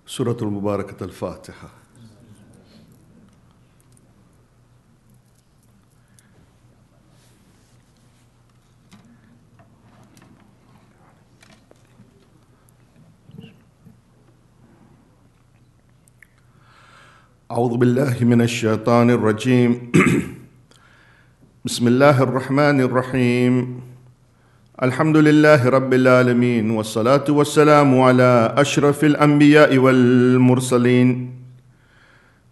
سورة المباركة الفاتحة. أعوذ بالله من الشيطان الرجيم. بسم الله الرحمن الرحيم. الحمد لله رب العالمين، والصلاة والسلام على أشرف الأنبياء والمرسلين،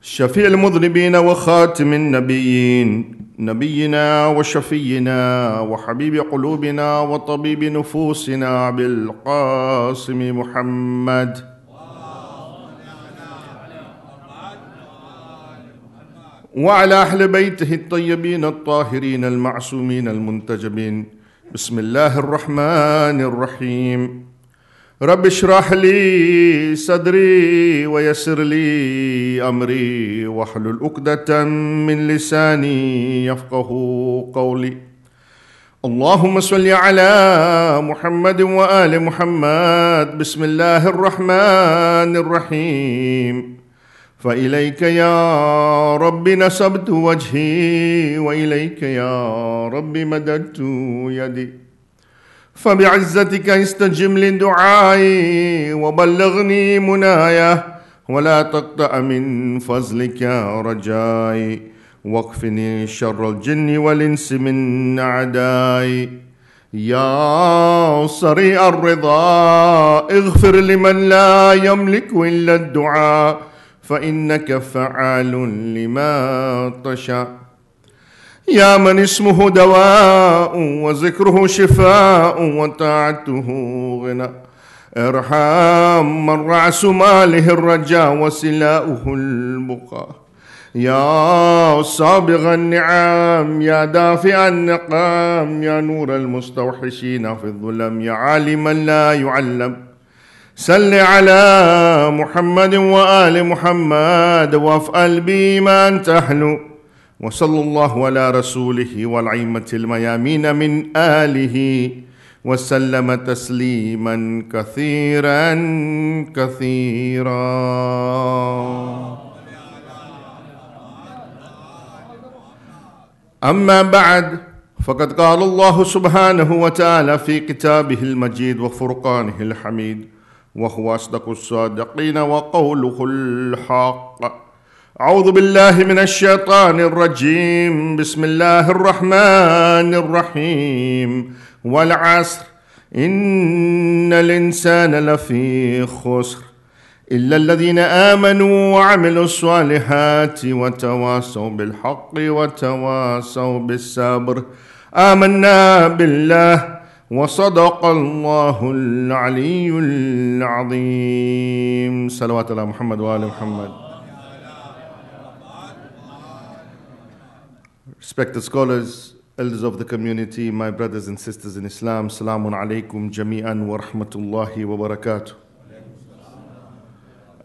شفيع المذنبين وخاتم النبيين، نبينا وشفينا وحبيب قلوبنا وطبيب نفوسنا أبي القاسم محمد، وعلى أهل بيته الطيبين الطاهرين المعصومين المنتجبين. بسم الله الرحمن الرحيم. رب اشرح لي صدري ويسر لي أمري واحلل عقدة من لساني يفقه قولي. اللهم صل على محمد وآل محمد. بسم الله الرحمن الرحيم. فإليك يا رب نسبت وجهي، وإليك يا رب مددت يدي، فبعزتك استجب لدعائي وبلغني منايا، ولا تقطع من فضلك رجائي، واكفني شر الجن والإنس من أعدائي. يا سريع الرضا اغفر لمن لا يملك إلا الدعاء، فإنك فعال لما تشاء. يا من اسمه دواء وذكره شفاء وطاعته غنى، ارحم من رأس ماله الرجاء وسلاؤه البقاء. يا سابغ النعم، يا دافع النقام، يا نور المستوحشين في الظلم، يا عالما لا يعلم، صل على محمد وآل محمد وافعل بي ما أنت أهل. وصلى الله على رسوله والأئمة الميامين من آله وسلم تسليما كثيرا كثيرا. أما بعد، فقد قال الله سبحانه وتعالى في كتابه المجيد وفرقانه الحميد، وهو أصدق الصادقين وقوله الحق. أعوذ بالله من الشيطان الرجيم. بسم الله الرحمن الرحيم. والعصر إن الإنسان لفي خسر إلا الذين آمنوا وعملوا الصالحات وتواصوا بالحق وتواصوا بالصبر. آمنا بالله وصدق الله العلي العظيم. صلوات على محمد وآل محمد. Respected scholars, elders of the community, my brothers and sisters in Islam, Assalamu alaikum jami'an wa rahmatullahi wa barakatuh.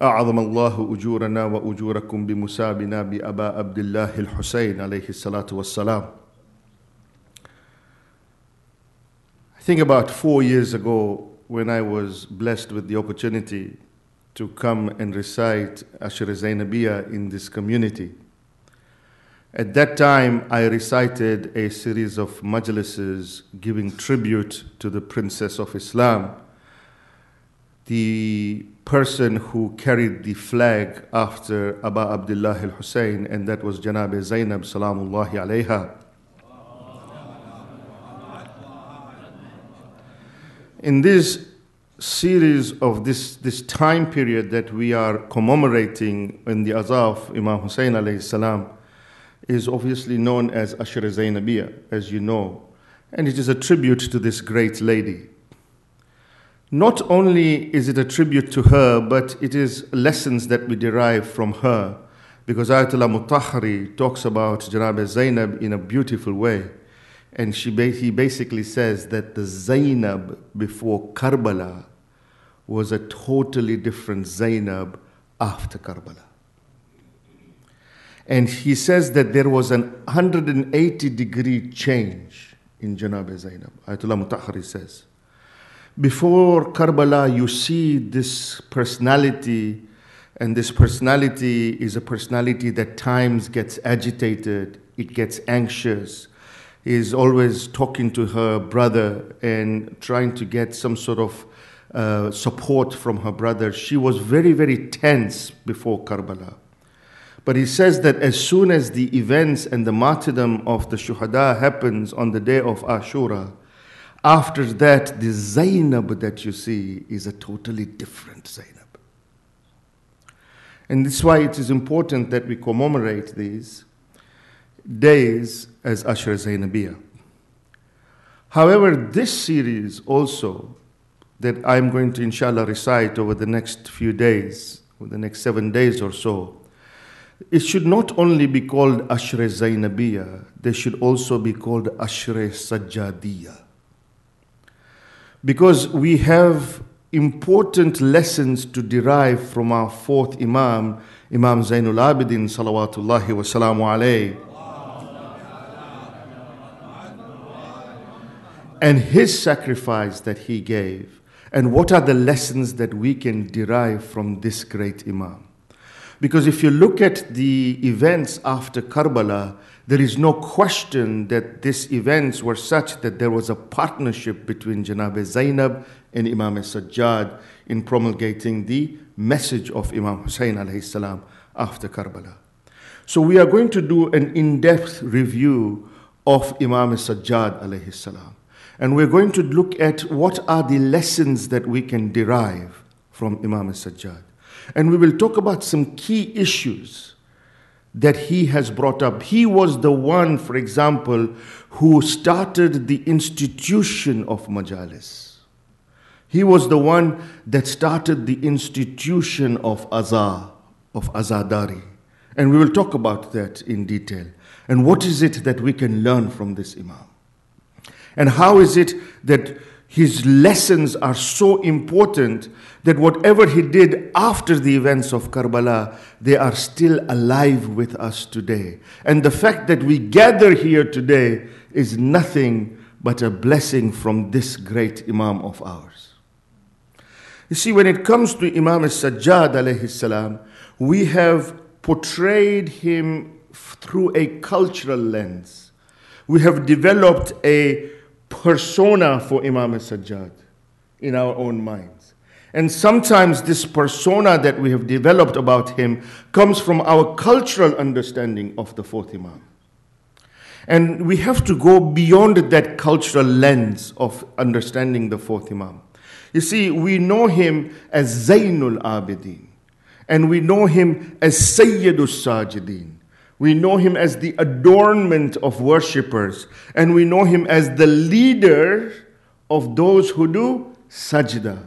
أعظم الله أجورنا وأجوركم بمسابنا بأبا عبد الله الحسين عليه الصلاة والسلام. I think about 4 years ago, when I was blessed with the opportunity to come and recite Ashra Zainabiya in this community. At that time, I recited a series of majlises giving tribute to the Princess of Islam, the person who carried the flag after Aba Abdullah al-Hussein, and that was Zainabiya Zainab Salamullahi alayha. In this series of this time period that we are commemorating in the Azaf, Imam Hussein alayhi salam is obviously known as Ashra Zainabiya, as you know, and it is a tribute to this great lady. Not only is it a tribute to her, but it is lessons that we derive from her, because Ayatollah Mutahhari talks about Zainabiya Zainab in a beautiful way. And he basically says that the Zainab before Karbala was a totally different Zainab after Karbala. And he says that there was an 180-degree change in Zainabiya Zainab. Ayatollah Mutahhari says, before Karbala, you see this personality And this personality is a personality that times gets agitated, it gets anxious, is always talking to her brother and trying to get some sort of support from her brother. She was very, very tense before Karbala. But he says that as soon as the events and the martyrdom of the Shuhada happens on the day of Ashura, after that, the Zainab that you see is a totally different Zainab. And this is why it is important that we commemorate these days as Ashra Zainabiya. However, this series also that I'm going to inshallah recite over the next few days, over the next 7 days or so, it should not only be called Ashra Zainabiya, they should also be called Ashra Sajjadiya. Because we have important lessons to derive from our fourth Imam, Imam Zainul Abidin, salawatullahi wa salamu alayhi, and his sacrifice that he gave. And what are the lessons that we can derive from this great Imam? Because if you look at the events after Karbala, there is no question that these events were such that there was a partnership between Janab Zainab and Imam Sajjad in promulgating the message of Imam Hussein alayhi salam after Karbala. So we are going to do an in-depth review of Imam Sajjad alayhi salam. And we're going to look at what are the lessons that we can derive from Imam Sajjad. And we will talk about some key issues that he has brought up. He was the one, for example, who started the institution of majalis. He was the one that started the institution of azadari. And we will talk about that in detail. And what is it that we can learn from this Imam? And how is it that his lessons are so important that whatever he did after the events of Karbala, they are still alive with us today. And the fact that we gather here today is nothing but a blessing from this great Imam of ours. You see, when it comes to Imam Sajjad alayhi salam, we have portrayed him through a cultural lens. We have developed a persona for Imam Sajjad in our own minds. And sometimes this persona that we have developed about him comes from our cultural understanding of the fourth Imam. And we have to go beyond that cultural lens of understanding the fourth Imam. You see, we know him as Zainul Abidin, and we know him as Sayyidus Sajidin. We know him as the adornment of worshippers, and we know him as the leader of those who do sajda.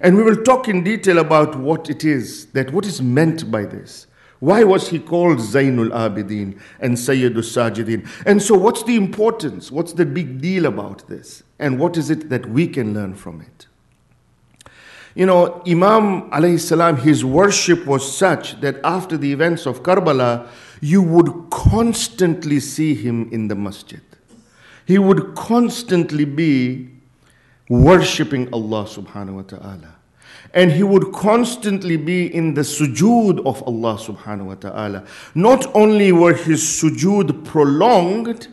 And we will talk in detail about what it is, what is meant by this. Why was he called Zainul Abidin and Sayyidus Sajidin? And so what's the importance? What's the big deal about this? And what is it that we can learn from it? You know, Imam alayhi salam, his worship was such that after the events of Karbala, you would constantly see him in the masjid. He would constantly be worshipping Allah subhanahu wa ta'ala. And he would constantly be in the sujood of Allah subhanahu wa ta'ala. Not only were his sujood prolonged,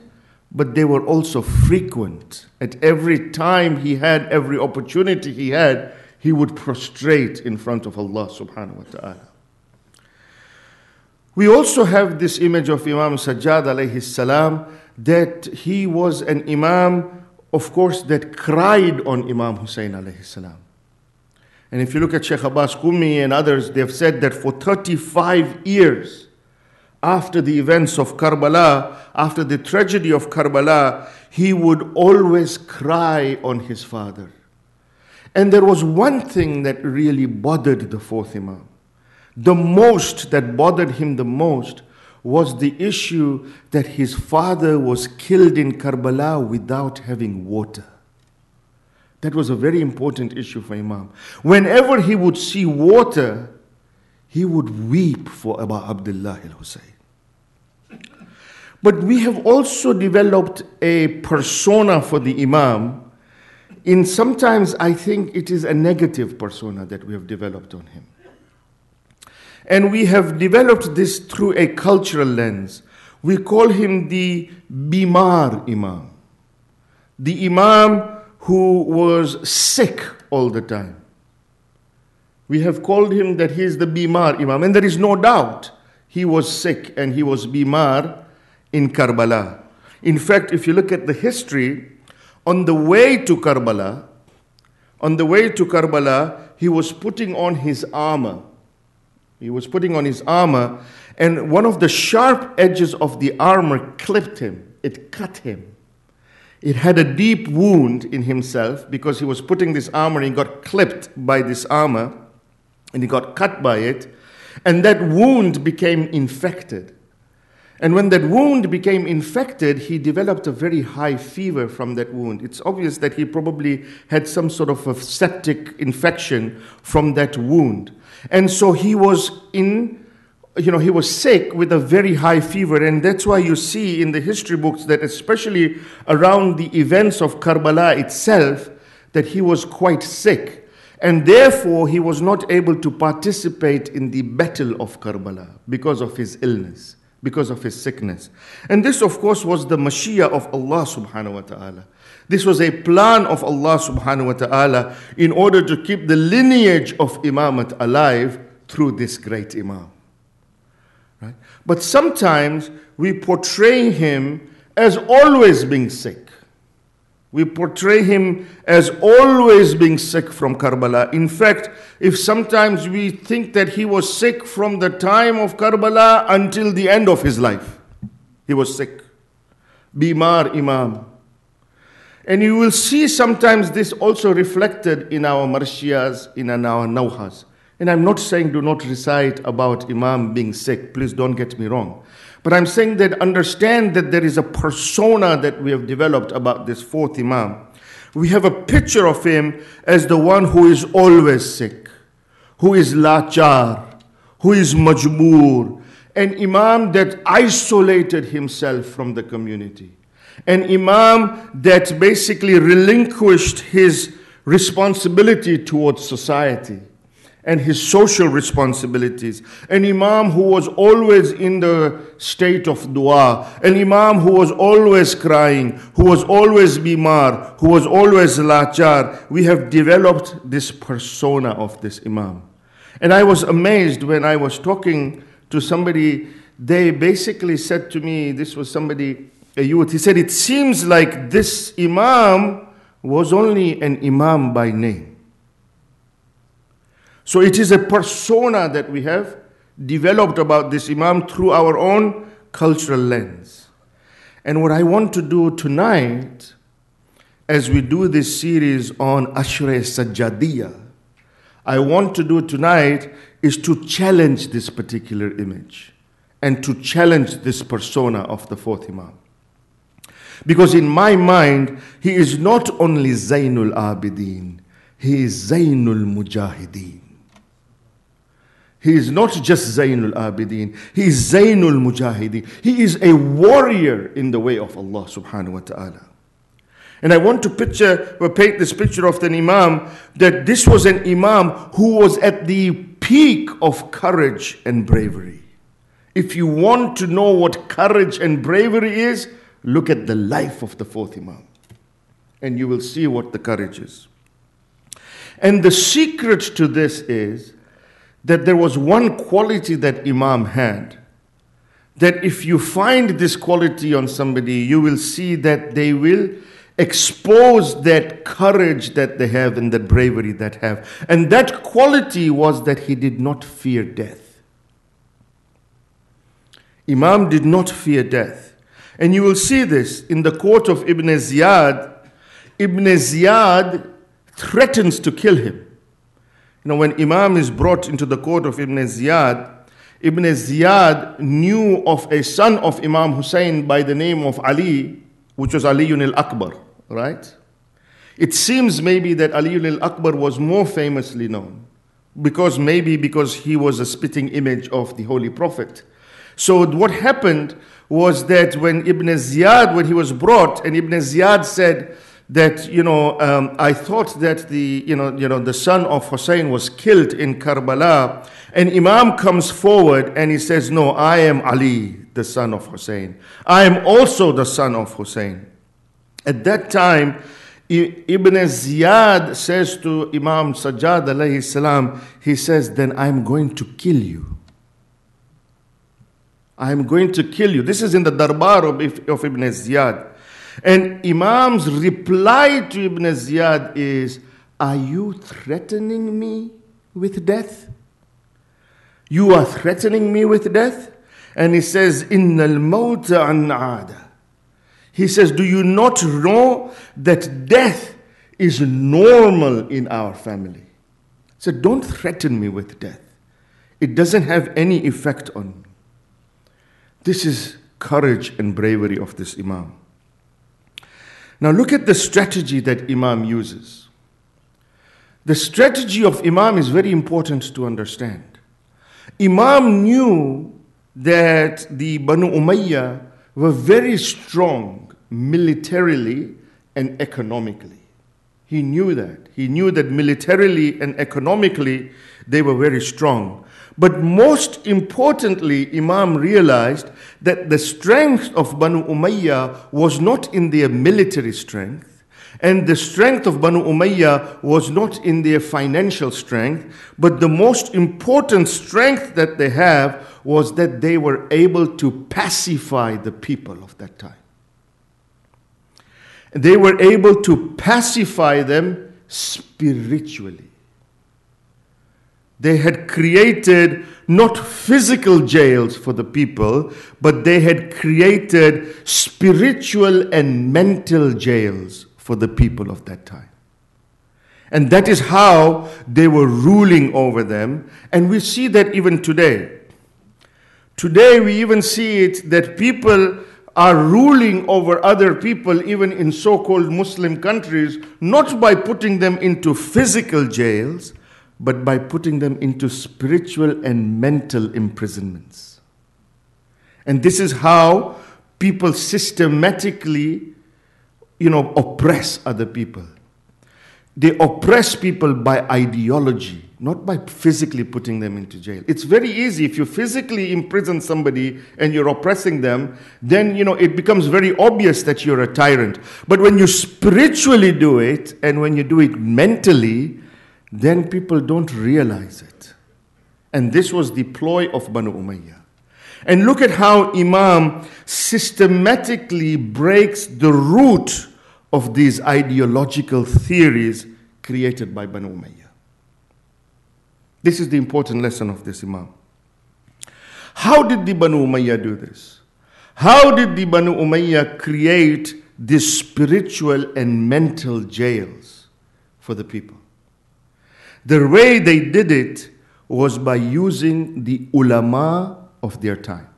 but they were also frequent. At every time he had, every opportunity he had, he would prostrate in front of Allah subhanahu wa ta'ala. We also have this image of Imam Sajjad alayhi salam, that he was an Imam, of course, that cried on Imam Hussein alayhi salam. And if you look at Sheikh Abbas Qumi and others, they have said that for 35 years after the events of Karbala, after the tragedy of Karbala, he would always cry on his father. And there was one thing that really bothered the fourth Imam. The most that bothered him the most was the issue that his father was killed in Karbala without having water. That was a very important issue for Imam. Whenever he would see water, he would weep for Abu Abdullah al-Hussein. But we have also developed a persona for the Imam. Sometimes I think it is a negative persona that we have developed on him. And we have developed this through a cultural lens. We call him the Bimar Imam. The Imam who was sick all the time. We have called him that he is the Bimar Imam. And there is no doubt he was sick and he was Bimar in Karbala. In fact, if you look at the history, on the way to Karbala, he was putting on his armor. He was putting on his armor, and one of the sharp edges of the armor clipped him. It cut him. It had a deep wound in himself because he was putting this armor and he got clipped by this armor and he got cut by it, and that wound became infected. And when that wound became infected, he developed a very high fever from that wound. It's obvious that he probably had some sort of a septic infection from that wound. And so he was he was sick with a very high fever. And that's why you see in the history books that especially around the events of Karbala itself, that he was quite sick. And therefore, he was not able to participate in the battle of Karbala because of his illness, because of his sickness. And this, of course, was the Mashiach of Allah subhanahu wa ta'ala. This was a plan of Allah subhanahu wa ta'ala in order to keep the lineage of Imamat alive through this great Imam. Right? But sometimes we portray him as always being sick. We portray him as always being sick from Karbala. In fact, if sometimes we think that he was sick from the time of Karbala until the end of his life, he was sick. Bimar Imam. And you will see sometimes this also reflected in our marshiyas, in our nawhas. And I'm not saying do not recite about Imam being sick. Please don't get me wrong. But I'm saying that understand that there is a persona that we have developed about this fourth Imam. We have a picture of him as the one who is always sick, who is lachar, who is majboor, an Imam that isolated himself from the community. An Imam that basically relinquished his responsibility towards society and his social responsibilities. An Imam who was always in the state of dua. An Imam who was always crying, who was always bimar, who was always lachar. We have developed this persona of this Imam. And I was amazed when I was talking to somebody. They basically said to me, this was somebody, a youth, he said, it seems like this Imam was only an Imam by name. So it is a persona that we have developed about this Imam through our own cultural lens. And what I want to do tonight, as we do this series on Ashra Sajjadiya, I want to do tonight is to challenge this particular image and to challenge this persona of the fourth Imam. Because in my mind, he is not only Zainul Abidin, he is Zainul Mujahideen. He is not just Zainul Abidin, he is Zainul Mujahideen. He is a warrior in the way of Allah subhanahu wa ta'ala. And I want to paint this picture of an Imam, that this was an Imam who was at the peak of courage and bravery. If you want to know what courage and bravery is, look at the life of the fourth Imam, and you will see what the courage is. And the secret to this is that there was one quality that Imam had, that if you find this quality on somebody, you will see that they will expose that courage that they have and that bravery that have. And that quality was that he did not fear death. Imam did not fear death. And you will see this in the court of Ibn Ziyad. Ibn Ziyad threatens to kill him. You know, when Imam is brought into the court of Ibn Ziyad knew of a son of Imam Hussein by the name of Ali, which was Aliyun al-Akbar, right? It seems maybe that Aliyun al-Akbar was more famously known because he was a spitting image of the Holy Prophet. So what happened was that when he was brought, and Ibn Ziyad said that, I thought that the son of Hussein was killed in Karbala. And Imam comes forward and he says, no, I am Ali, the son of Hussein. I am also the son of Hussein. At that time, Ibn Ziyad says to Imam Sajjad alayhi salam, he says, then I'm going to kill you. I'm going to kill you. This is in the Darbar of Ibn Ziyad. And Imam's reply to Ibn Ziyad is, are you threatening me with death? You are threatening me with death? And he says, Innal mawta an aada. He says, do you not know that death is normal in our family? He said, don't threaten me with death. It doesn't have any effect on me. This is courage and bravery of this Imam. Now look at the strategy that Imam uses. The strategy of Imam is very important to understand. Imam knew that the Banu Umayyah were very strong militarily and economically. He knew that. He knew that militarily and economically they were very strong. But most importantly, Imam realized that the strength of Banu Umayyah was not in their military strength, and the strength of Banu Umayyah was not in their financial strength, but the most important strength that they have was that they were able to pacify the people of that time. They were able to pacify them spiritually. They had created not physical jails for the people, but they had created spiritual and mental jails for the people of that time. And that is how they were ruling over them. And we see that even today. Today we even see it that people are ruling over other people, even in so-called Muslim countries, not by putting them into physical jails, but by putting them into spiritual and mental imprisonments. And this is how people systematically, oppress other people. They oppress people by ideology, not by physically putting them into jail. It's very easy. If you physically imprison somebody and you're oppressing them, then, it becomes very obvious that you're a tyrant. But when you spiritually do it, and when you do it mentally, then people don't realize it. And this was the ploy of Banu Umayyah. And look at how Imam systematically breaks the root of these ideological theories created by Banu Umayyah. This is the important lesson of this Imam. How did the Banu Umayyah do this? How did the Banu Umayyah create these spiritual and mental jails for the people? The way they did it was by using the ulama of their time.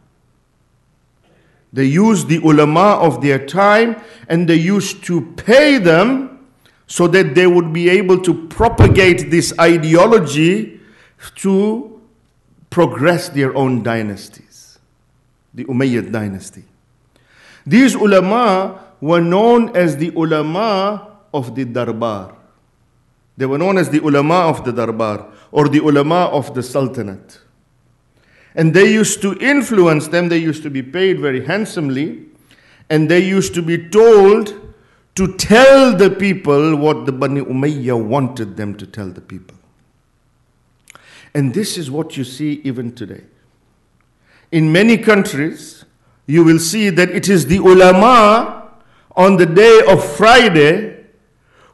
They used the ulama of their time, and they used to pay them so that they would be able to propagate this ideology to progress their own dynasties, the Umayyad dynasty. These ulama were known as the ulama of the Darbar. They were known as the ulama of the Darbar, or the ulama of the Sultanate. And they used to influence them. They used to be paid very handsomely, and they used to be told to tell the people what the Bani Umayyah wanted them to tell the people. And this is what you see even today. In many countries, you will see that it is the ulama on the day of Friday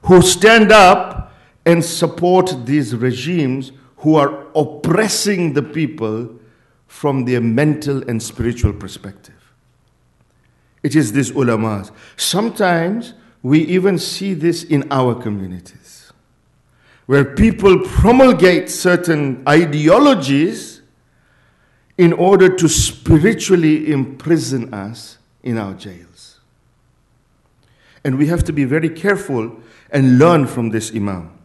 who stand up and support these regimes who are oppressing the people from their mental and spiritual perspective. It is these ulamas. Sometimes we even see this in our communities, where people promulgate certain ideologies in order to spiritually imprison us in our jails. And we have to be very careful and learn from this Imam.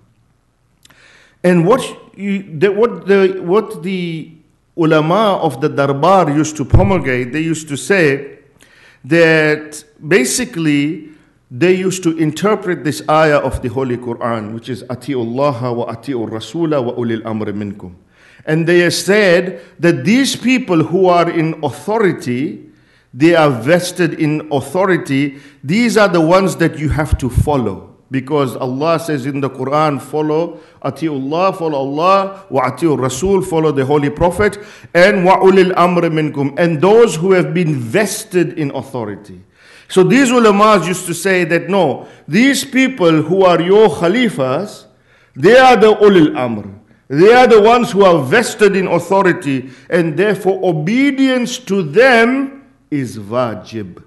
And what the ulama of the Darbar used to promulgate, they used to say that basically they used to interpret this ayah of the Holy Quran, which is Ati'ullaha wa Ati'ur Rasula wa ulil amri minkum. And they said that these people who are in authority, they are vested in authority, these are the ones that you have to follow. Because Allah says in the Quran, follow Ati'ullah, follow Allah, wa Ati'ur Rasul, follow the Holy Prophet, and wa ulil amri minkum, and those who have been vested in authority. So these ulamas used to say that no, these people who are your khalifas, they are the ulil amr. They are the ones who are vested in authority, and therefore obedience to them is wajib.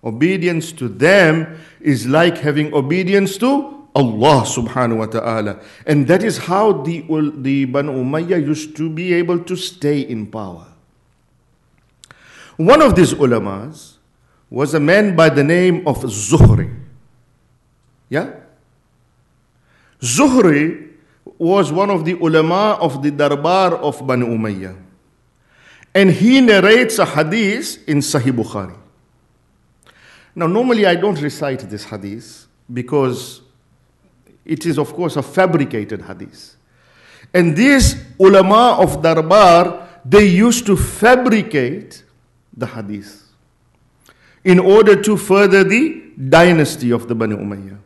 Obedience to them is like having obedience to Allah subhanahu wa ta'ala. And that is how the Banu Umayyah used to be able to stay in power. One of these ulamas was a man by the name of Zuhri. Yeah? Zuhri was one of the ulama of the Darbar of Banu Umayyah. And he narrates a hadith in Sahih Bukhari. Now, normally I don't recite this hadith because it is, of course, a fabricated hadith. And these ulama of Darbar, they used to fabricate the hadith in order to further the dynasty of the Banu Umayyah.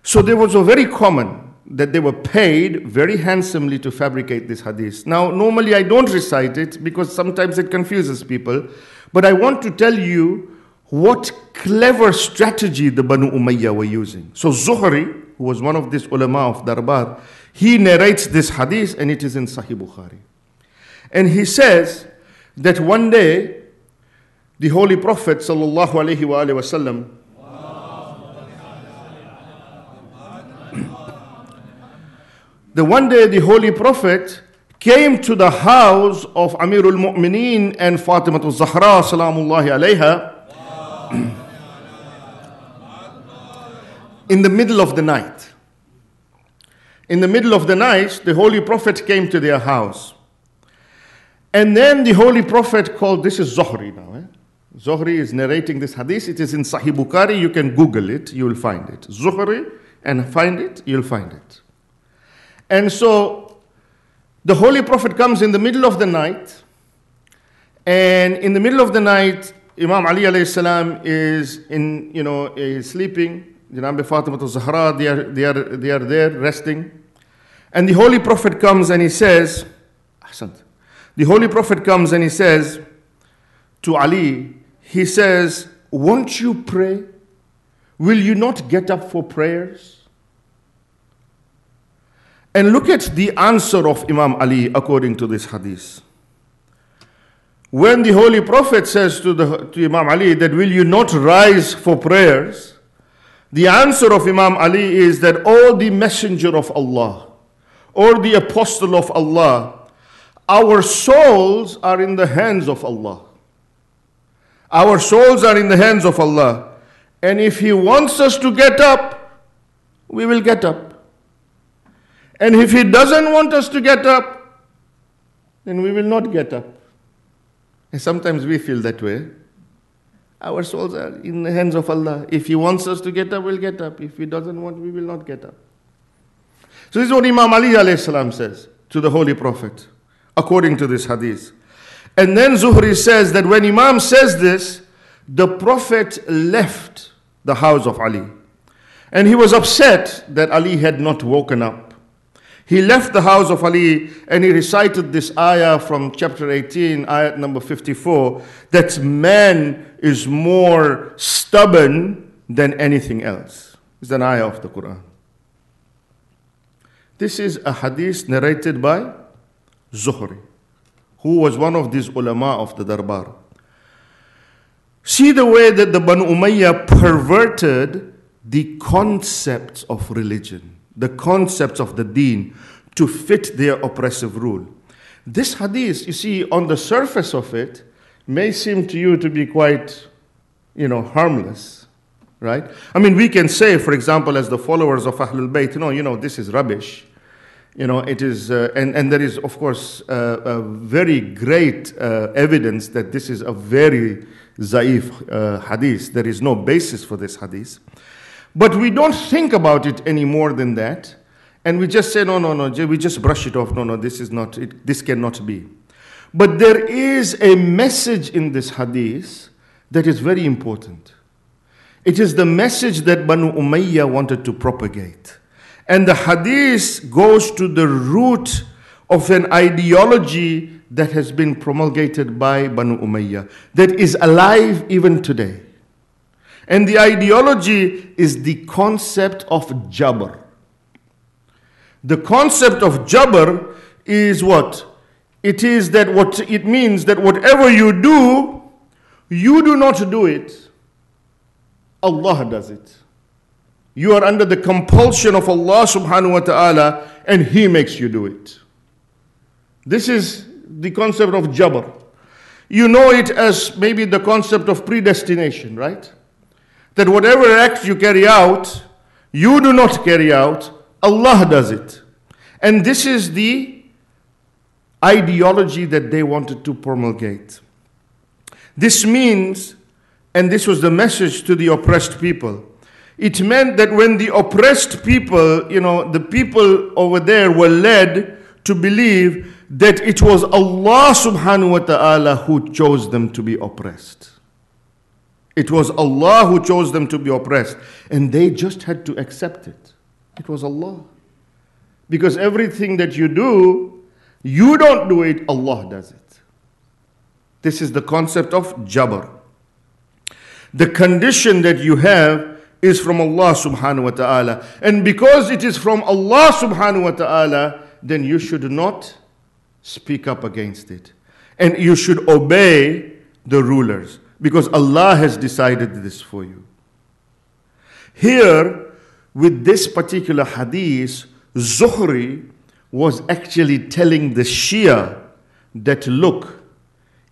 So there was a very common that they were paid very handsomely to fabricate this hadith. Now, normally I don't recite it because sometimes it confuses people, but I want to tell you what clever strategy the Banu Umayyah were using. So Zuhri, who was one of these ulama of Darbar, he narrates this hadith and it is in Sahih Bukhari. And he says that one day, the Holy Prophet sallallahu alaihi wasallam one day the Holy Prophet came to the house of Amirul Mu'mineen and Fatimah al-Zahra salamullahi alayha in the middle of the night. In the middle of the night, the Holy Prophet came to their house. And then the Holy Prophet called, this is Zuhri now. Zuhri is narrating this hadith. It is in Sahih Bukhari. You can Google it. You will find it. Zuhri, and find it. You'll find it. And so the Holy Prophet comes in the middle of the night. And in the middle of the night, Imam Ali alayhi salam is is sleeping. Janab Fatimah al-Zahra, they are there resting. And the Holy Prophet comes and he says, the Holy Prophet comes and he says to Ali, he says, won't you pray? Will you not get up for prayers? And look at the answer of Imam Ali according to this hadith. When the Holy Prophet says to Imam Ali that will you not rise for prayers, the answer of Imam Ali is that, oh, the messenger of Allah, or the apostle of Allah, our souls are in the hands of Allah. Our souls are in the hands of Allah. And if He wants us to get up, we will get up. And if He doesn't want us to get up, then we will not get up. And sometimes we feel that way. Our souls are in the hands of Allah. If He wants us to get up, we'll get up. If He doesn't want, we will not get up. So this is what Imam Ali alayhi salam says to the Holy Prophet, according to this hadith. And then Zuhri says that when Imam says this, the Prophet left the house of Ali. And he was upset that Ali had not woken up. He left the house of Ali and he recited this ayah from chapter 18, ayat number 54, that man is more stubborn than anything else. It's an ayah of the Quran. This is a hadith narrated by Zuhri, who was one of these ulama of the Darbar. See the way that the Banu Umayyah perverted the concepts of religion, the concepts of the deen, to fit their oppressive rule. This hadith, you see, on the surface of it, may seem to you to be quite, harmless, right? I mean, we can say, for example, as the followers of Ahlul Bayt, this is rubbish. It is, and there is, of course, a very great evidence that this is a very zaif hadith. There is no basis for this hadith. But we don't think about it any more than that. And we just say, no, we just brush it off. No, this is not, this cannot be. But there is a message in this hadith that is very important. It is the message that Banu Umayyah wanted to propagate. And the hadith goes to the root of an ideology that has been promulgated by Banu Umayyah, that is alive even today. And the ideology is the concept of Jabr. The concept of Jabr is what? It is that what it means that whatever you do not do it. Allah does it. You are under the compulsion of Allah subhanahu wa ta'ala, and He makes you do it. This is the concept of Jabr. You know it as maybe the concept of predestination, right? That whatever act you carry out, you do not carry out, Allah does it. And this is the ideology that they wanted to promulgate. This means, and this was the message to the oppressed people, it meant that when the oppressed people, the people over there were led to believe that it was Allah subhanahu wa ta'ala who chose them to be oppressed. It was Allah who chose them to be oppressed. And they just had to accept it. It was Allah. Because everything that you do, you don't do it, Allah does it. This is the concept of Jabr. The condition that you have is from Allah subhanahu wa ta'ala. And because it is from Allah subhanahu wa ta'ala, then you should not speak up against it. And you should obey the rulers, because Allah has decided this for you. Here, with this particular hadith, Zuhri was actually telling the Shia that, look,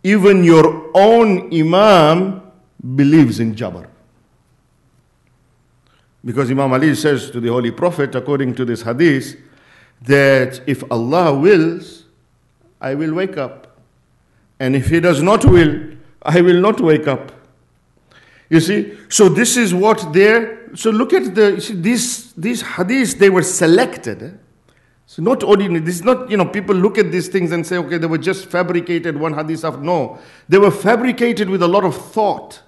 even your own Imam believes in Jabr. Because Imam Ali says to the Holy Prophet, according to this hadith, that if Allah wills, I will wake up. And if He does not will, I will not wake up. You see? So this is what so look at these hadiths, they were selected. So not ordinary, this is not, people look at these things and say, okay, they were just fabricated one hadith after. No, they were fabricated with a lot of thought.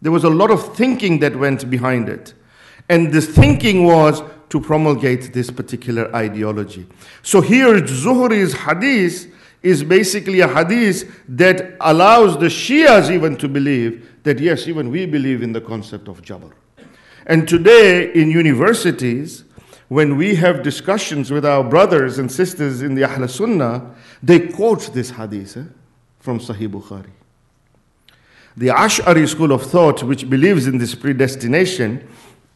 There was a lot of thinking that went behind it. And this thinking was to promulgate this particular ideology. So here, Zuhri's hadith is basically a hadith that allows the Shias even to believe that, yes, even we believe in the concept of Jabr. And today, in universities, when we have discussions with our brothers and sisters in the Ahl Sunnah, they quote this hadith from Sahih Bukhari. The Ash'ari school of thought, which believes in this predestination,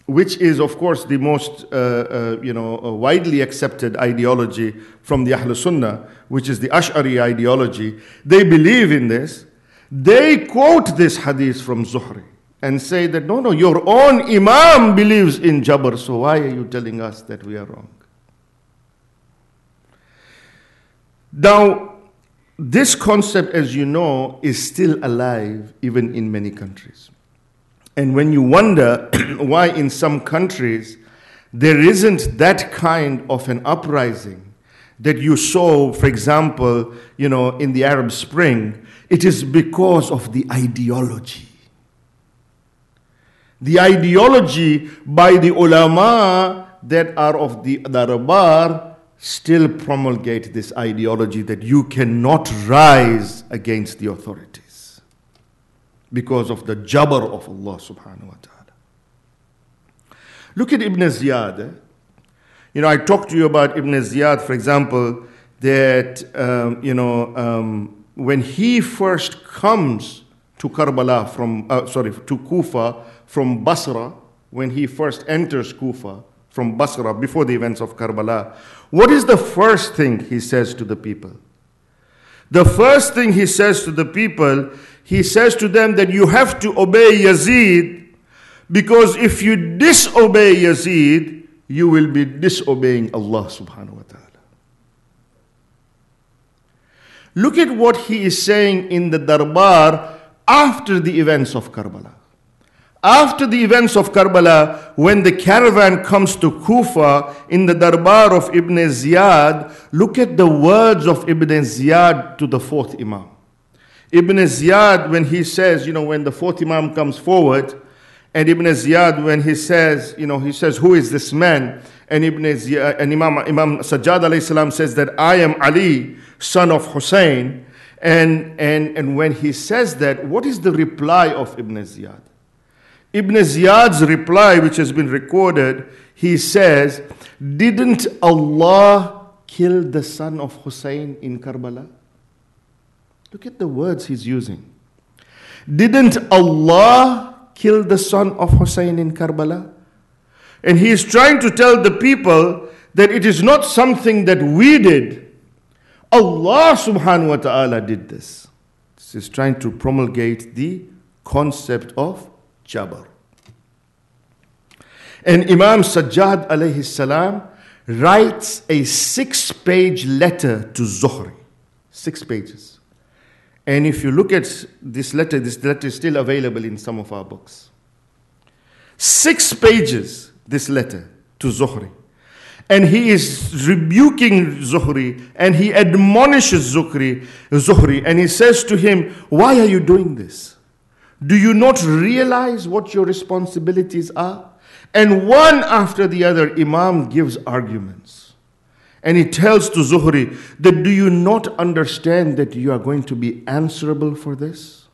which is, of course, the most widely accepted ideology from the Ahl Sunnah, which is the Ash'ari ideology, they believe in this. They quote this hadith from Zuhri and say that, no, your own Imam believes in Jabr, so why are you telling us that we are wrong? Now, this concept, as you know, is still alive even in many countries. And when you wonder why in some countries there isn't that kind of an uprising that you saw, for example, in the Arab Spring, it is because of the ideology. The ideology by the ulama that are of the Darbar still promulgate this ideology that you cannot rise against the authorities because of the Jabr of Allah subhanahu wa ta'ala. Look at Ibn Ziyad. I talked to you about Ibn Ziyad, for example, that, when he first comes to Karbala to Kufa from Basra, when he first enters Kufa from Basra before the events of Karbala, what is the first thing he says to the people? The first thing he says to the people, he says to them that you have to obey Yazid, because if you disobey Yazid, you will be disobeying Allah subhanahu wa ta'ala. Look at what he is saying in the Darbar after the events of Karbala. After the events of Karbala, when the caravan comes to Kufa in the Darbar of Ibn Ziyad, look at the words of Ibn Ziyad to the fourth Imam. Ibn Ziyad, when he says, when the fourth Imam comes forward, and Ibn Ziyad, when he says, who is this man? And Ibn Ziyad, and Imam Sajjad alayhi salam says that I am Ali, son of Hussein. And when he says that, what is the reply of Ibn Ziyad? Ibn Ziyad's reply, which has been recorded, he says, didn't Allah kill the son of Hussein in Karbala? Look at the words he's using. Didn't Allah kill the son of Hussein in Karbala? And he is trying to tell the people that it is not something that we did. Allah subhanahu wa ta'ala did this. This is trying to promulgate the concept of Jabr. And Imam Sajjad alayhi salam writes a 6-page letter to Zuhri. 6 pages. And if you look at this letter is still available in some of our books. 6 pages, this letter to Zuhri. And he is rebuking Zuhri, and he admonishes Zuhri, and he says to him, why are you doing this? Do you not realize what your responsibilities are? And one after the other, Imam gives arguments. And he tells to Zuhri that do you not understand that you are going to be answerable for this?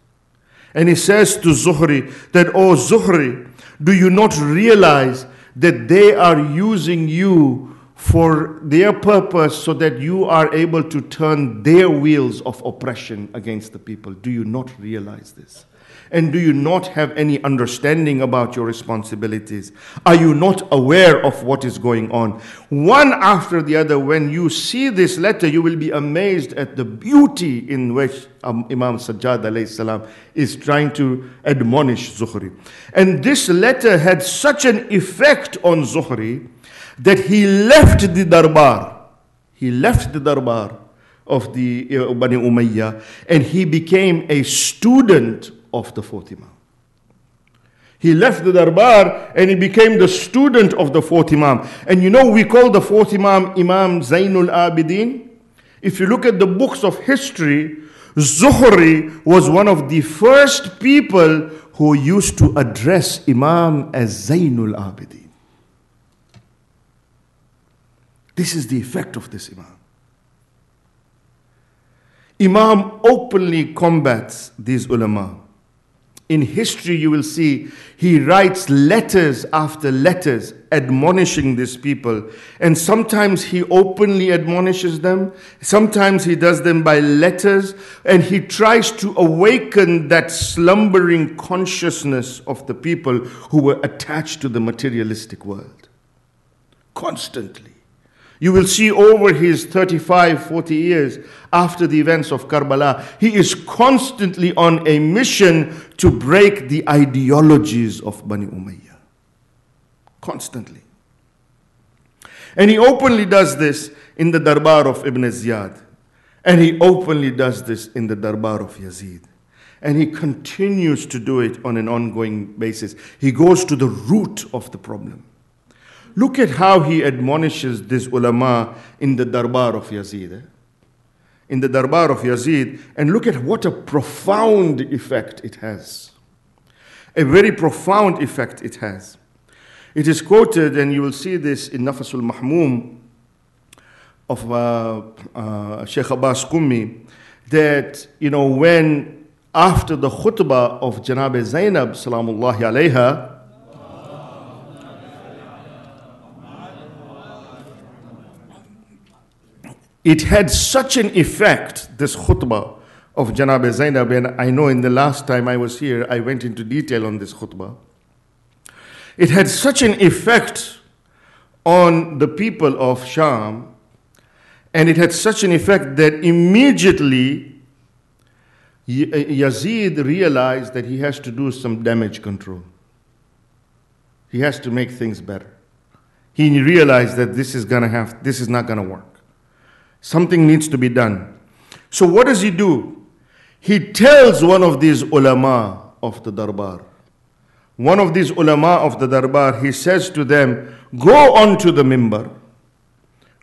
And he says to Zuhri that, oh Zuhri, do you not realize that they are using you for their purpose so that you are able to turn their wheels of oppression against the people? Do you not realize this? And do you not have any understanding about your responsibilities? Are you not aware of what is going on? One after the other, when you see this letter, you will be amazed at the beauty in which Imam Sajjad alayhi salam is trying to admonish Zuhri. And this letter had such an effect on Zuhri that he left the Darbar. He left the Darbar of the Bani Umayyah, and he became a student of the fourth Imam. He left the Darbar and he became the student of the fourth Imam. And we call the fourth Imam Imam Zainul Abidin. If you look at the books of history, Zuhri was one of the first people who used to address Imam as Zainul Abidin. This is the effect of this Imam. Imam openly combats these ulama. In history, you will see he writes letters after letters admonishing these people. And sometimes he openly admonishes them. Sometimes he does them by letters. And he tries to awaken that slumbering consciousness of the people who were attached to the materialistic world. Constantly. You will see over his 35, 40 years after the events of Karbala, he is constantly on a mission to break the ideologies of Bani Umayyah. Constantly. And he openly does this in the Darbar of Ibn Ziyad. And he openly does this in the Darbar of Yazid. And he continues to do it on an ongoing basis. He goes to the root of the problem. Look at how he admonishes this ulama in the Darbar of Yazid. In the Darbar of Yazid, and look at what a profound effect it has. A very profound effect it has. It is quoted, and you will see this in Nafasul Mahmum of Sheikh Abbas Qummi, that, when after the khutbah of Janab Zainab, salamullahi alayha, it had such an effect, this khutbah of Janab Zainab, and I know in the last time I was here, I went into detail on this khutbah. It had such an effect on the people of Sham, and it had such an effect that immediately Yazid realized that he has to do some damage control. He has to make things better. he realized that this is not gonna work. Something needs to be done. So what does he do? He tells one of these ulama of the darbar. One of these ulama of the darbar, he says to them, go onto the mimbar,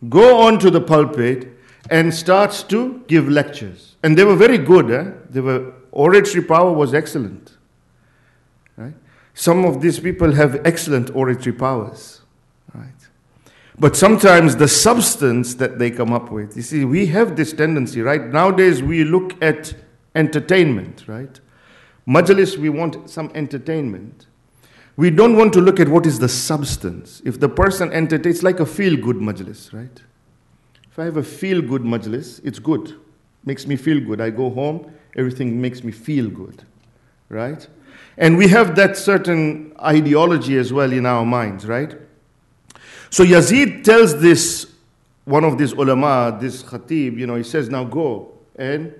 go onto the pulpit, and starts to give lectures. And they were very good. Oratory power was excellent. Right? Some of these people have excellent oratory powers. Right? But sometimes the substance that they come up with, you see, we have this tendency, right? Nowadays we look at entertainment, right? Majlis, we want some entertainment. We don't want to look at what is the substance. If the person entertains, it's like a feel-good majlis, right? If I have a feel-good majlis, it's good. Makes me feel good. I go home, everything makes me feel good, right? And we have that certain ideology as well in our minds, right? So Yazid tells this, one of these ulama, this khatib, he says, now go and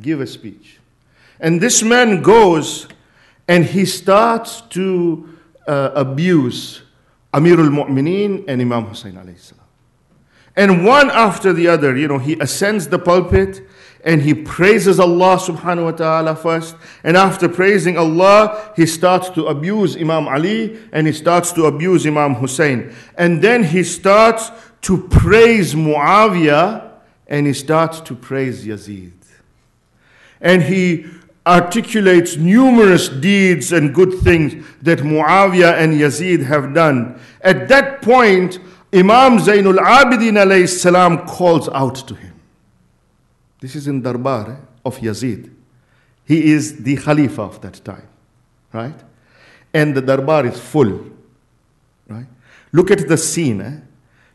give a speech. And this man goes and he starts to abuse Amirul Mu'mineen and Imam Hussein alayhi salam. And one after the other, he ascends the pulpit and he praises Allah subhanahu wa ta'ala first. And after praising Allah, he starts to abuse Imam Ali and he starts to abuse Imam Hussein. And then he starts to praise Muawiyah and he starts to praise Yazid. And he articulates numerous deeds and good things that Muawiyah and Yazid have done. At that point, Imam Zainul Abidin alayhi salam calls out to him. This is in Darbar of Yazid. He is the Khalifa of that time, right? And the Darbar is full, right? Look at the scene.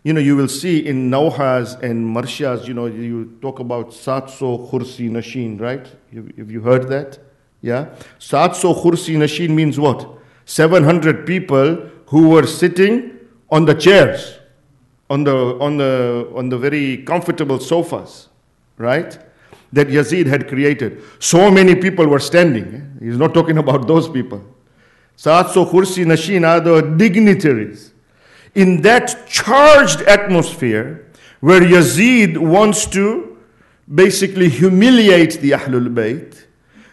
You will see in Nauhas and Marshas, you talk about Satso Khursi Nashin, right? Have you heard that? Yeah? Satso Khursi Nashin means what? 700 people who were sitting on the chairs, on the very comfortable sofas, right? That Yazid had created. So many people were standing. He's not talking about those people. Satso Khursi Nashin are the dignitaries. In that charged atmosphere where Yazid wants to basically humiliate the Ahlul Bayt,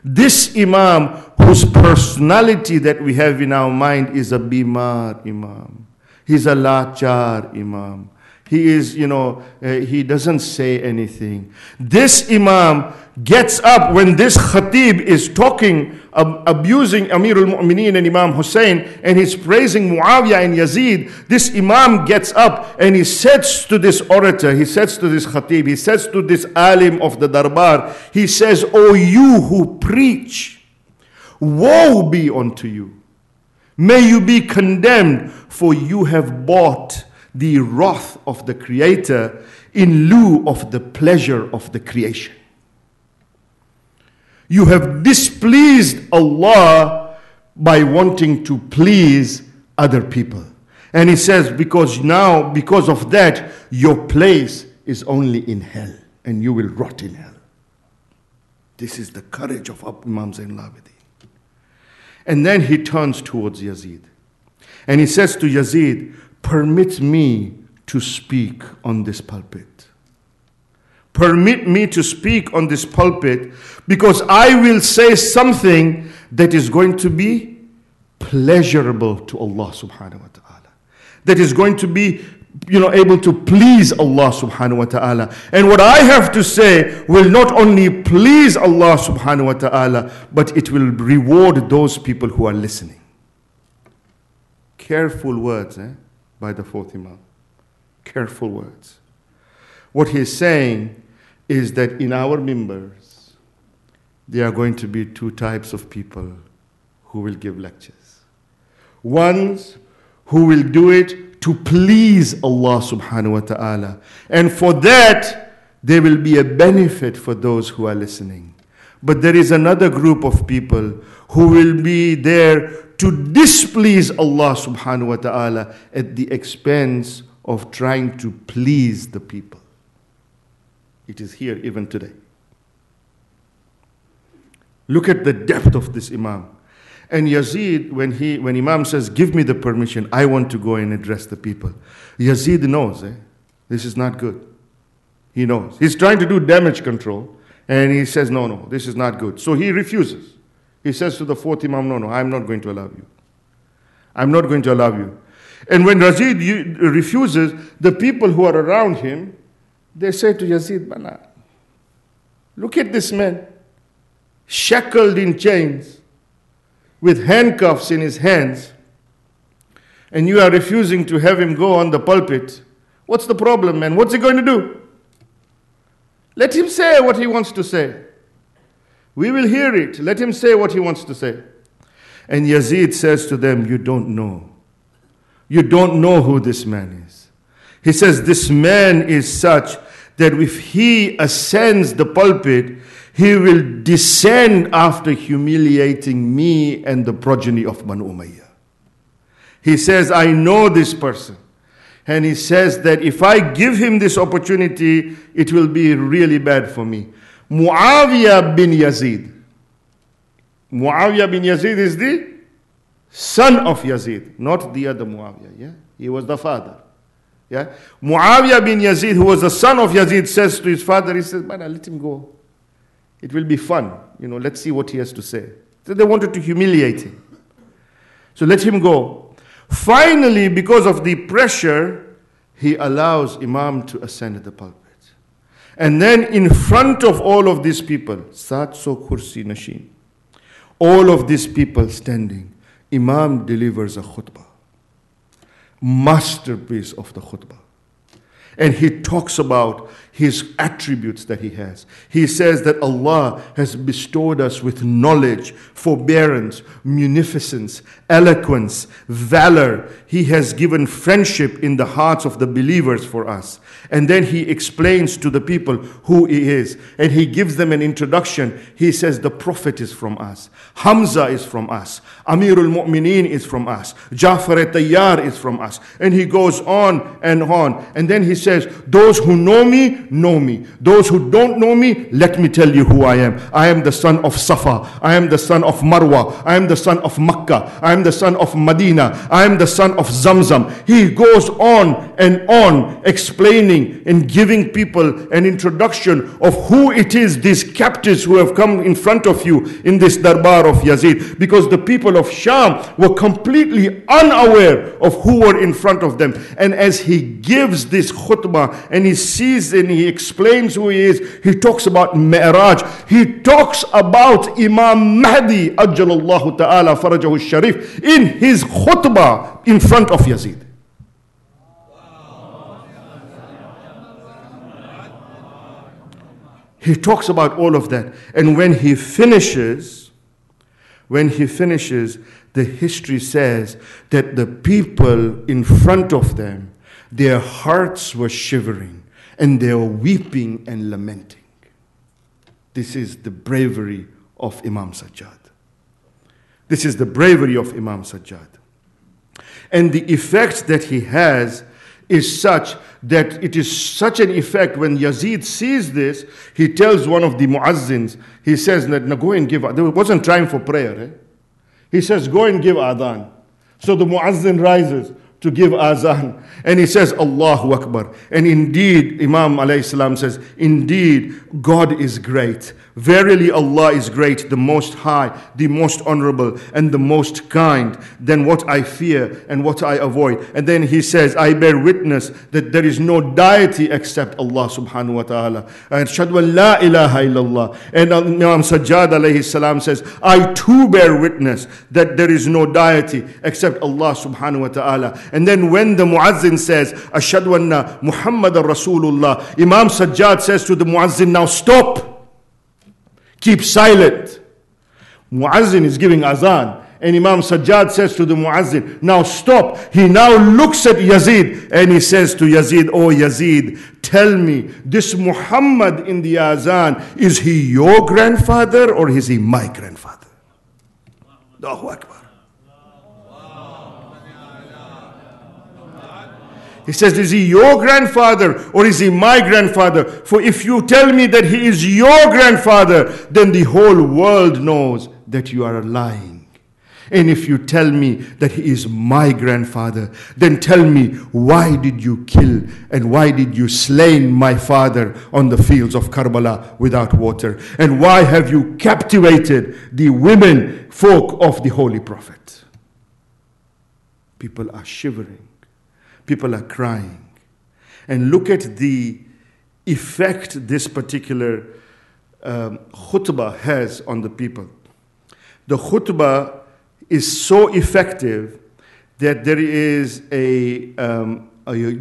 this Imam, whose personality that we have in our mind is a Bimar Imam. He's a Lachar Imam. He is, he doesn't say anything. This Imam gets up when this Khatib is talking, abusing Amirul Mu'mineen and Imam Hussein, and he's praising Muawiyah and Yazid. This Imam gets up and he says to this orator, he says to this Khatib, he says to this Alim of the Darbar, he says, "O you who preach, woe be unto you. May you be condemned, for you have bought the wrath of the Creator in lieu of the pleasure of the creation. You have displeased Allah by wanting to please other people." And he says, because of that, your place is only in hell and you will rot in hell. This is the courage of Imam Zainul Abidin. And then he turns towards Yazid and he says to Yazid, "Permit me to speak on this pulpit. Permit me to speak on this pulpit because I will say something that is going to be pleasurable to Allah subhanahu wa ta'ala. That is going to be, able to please Allah subhanahu wa ta'ala. And what I have to say will not only please Allah subhanahu wa ta'ala, but it will reward those people who are listening." Careful words, by the fourth Imam. Careful words. What he's saying is that in our members, there are going to be two types of people who will give lectures. Ones who will do it to please Allah subhanahu wa ta'ala. And for that, there will be a benefit for those who are listening. But there is another group of people who will be there to displease Allah subhanahu wa ta'ala at the expense of trying to please the people. It is here even today. Look at the depth of this Imam. And Yazid, when Imam says, give me the permission, I want to go and address the people. Yazid knows, this is not good. He knows. He's trying to do damage control. And he says, no, this is not good. So he refuses. He says to the fourth Imam, no, I'm not going to allow you. I'm not going to allow you. And when Yazid refuses, the people who are around him, they say to Yazid, Bana, look at this man, shackled in chains, with handcuffs in his hands, and you are refusing to have him go on the pulpit. What's the problem, man? What's he going to do? Let him say what he wants to say. We will hear it. Let him say what he wants to say. And Yazid says to them, you don't know. You don't know who this man is. He says, this man is such that if he ascends the pulpit, he will descend after humiliating me and the progeny of Banu Umayyah. He says, I know this person. And he says that if I give him this opportunity, it will be really bad for me. Muawiyah bin Yazid. Muawiyah bin Yazid is the son of Yazid, not the other Muawiyah. Yeah? He was the father. Yeah? Muawiyah bin Yazid, who was the son of Yazid, says to his father, he says, man, let him go. It will be fun. Let's see what he has to say. So they wanted to humiliate him. So let him go. Finally, because of the pressure, he allows Imam to ascend the pulpit. And then in front of all of these people, 700 kursi nashin, all of these people standing, Imam delivers a khutbah. Masterpiece of the khutbah. And he talks about his attributes that he has. He says that Allah has bestowed us with knowledge, forbearance, munificence, eloquence, valor. He has given friendship in the hearts of the believers for us. And then he explains to the people who he is. And he gives them an introduction. He says the Prophet is from us. Hamza is from us. Amirul Mu'mineen is from us. Ja'far al-Tayyar is from us. And he goes on and on. And then he says, those who know me, know me. Those who don't know me, let me tell you who I am. I am the son of Safa. I am the son of Marwa. I am the son of Makkah. I am the son of Medina. I am the son of Zamzam. He goes on and on explaining and giving people an introduction of who it is, these captives who have come in front of you in this darbar of Yazid. Because the people of Sham were completely unaware of who were in front of them. And as he gives this khutbah and he sees and he explains who he is, he talks about Mi'raj. He talks about Imam Mahdi, Ajjalallahu Ta'ala Farajahu Sharif, in his khutbah in front of Yazid. He talks about all of that. And when he finishes, the history says that the people in front of them, their hearts were shivering and they were weeping and lamenting. This is the bravery of Imam Sajjad. This is the bravery of Imam Sajjad. And the effect that he has is such that it is such an effect. When Yazid sees this, he tells one of the muazzins, he says, now go and give, there wasn't time for prayer. He says, go and give adhan. So the muazzin rises to give azan. And he says, Allahu Akbar. And indeed, Imam alayhi salam says, indeed, God is great. Verily Allah is great, the most high, the most honorable, and the most kind than what I fear and what I avoid. And then he says, I bear witness that there is no deity except Allah subhanahu wa ta'ala. And Ashhadu an la ilaha illallah. And Imam Sajjad alayhi salam says, I too bear witness that there is no deity except Allah subhanahu wa ta'ala. And then when the muazzin says, Ashhadu anna Muhammadan Rasulullah, Imam Sajjad says to the muazzin, now stop. Keep silent. Muazzin is giving azan. And Imam Sajjad says to the muazzin, now stop. He now looks at Yazid and he says to Yazid, oh Yazid, tell me, this Muhammad in the azan, is he your grandfather or is he my grandfather? Allahu Akbar. He says, is he your grandfather or is he my grandfather? For if you tell me that he is your grandfather, then the whole world knows that you are lying. And if you tell me that he is my grandfather, then tell me, why did you kill and why did you slay my father on the fields of Karbala without water? And why have you captivated the women folk of the Holy Prophet? People are shivering. People are crying. And look at the effect this particular khutbah has on the people. The khutbah is so effective that there is a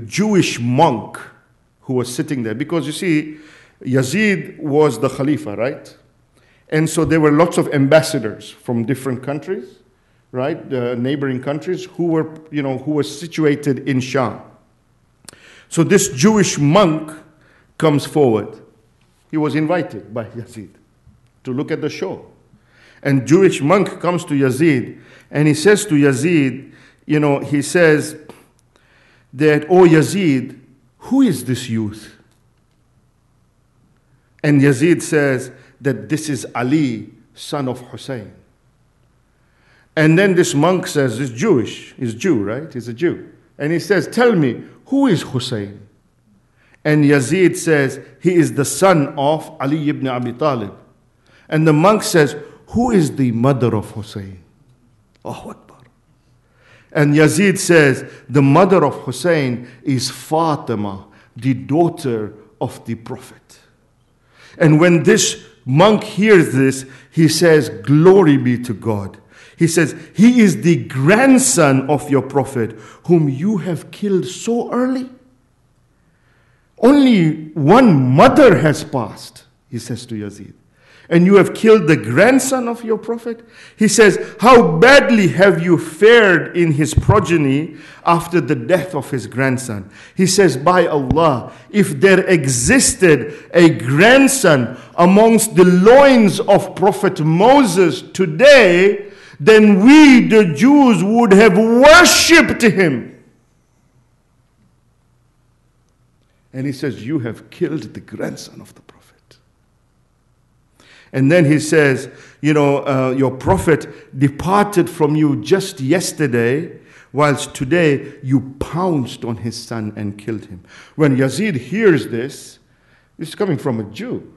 Jewish monk who was sitting there. Because you see, Yazid was the Khalifa, right? And so there were lots of ambassadors from different countries, right? Neighboring countries who were situated in Sham. So this Jewish monk comes forward. He was invited by Yazid to look at the show. And Jewish monk comes to Yazid and he says to Yazid, he says that, "Oh Yazid, who is this youth?" And Yazid says that this is Ali, son of Hussein. And then this monk says, he's Jewish, he's Jew, right? He's a Jew. And he says, "Tell me, who is Hussein?" And Yazid says, he is the son of Ali ibn Abi Talib. And the monk says, "Who is the mother of Hussein?" Allahu Akbar. And Yazid says, the mother of Hussein is Fatima, the daughter of the Prophet. And when this monk hears this, he says, "Glory be to God." He says, he is the grandson of your Prophet, whom you have killed so early. Only one mother has passed, he says to Yazid. And you have killed the grandson of your Prophet? He says, how badly have you fared in his progeny after the death of his grandson? He says, by Allah, if there existed a grandson amongst the loins of Prophet Moses today, then we, the Jews, would have worshipped him. And he says, you have killed the grandson of the Prophet. And then he says, your Prophet departed from you just yesterday, whilst today you pounced on his son and killed him. When Yazid hears this is coming from a Jew.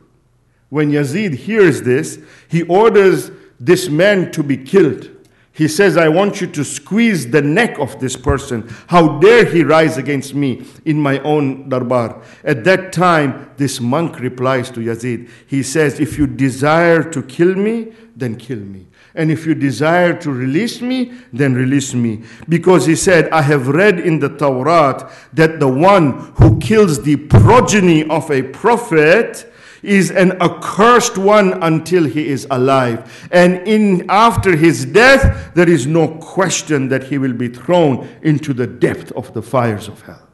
When Yazid hears this, he orders this man to be killed. He says, I want you to squeeze the neck of this person. How dare he rise against me in my own darbar? At that time, this monk replies to Yazid. He says, if you desire to kill me, then kill me. And if you desire to release me, then release me. Because he said, I have read in the Torah that the one who kills the progeny of a prophet is an accursed one until he is alive. And after his death, there is no question that he will be thrown into the depth of the fires of hell.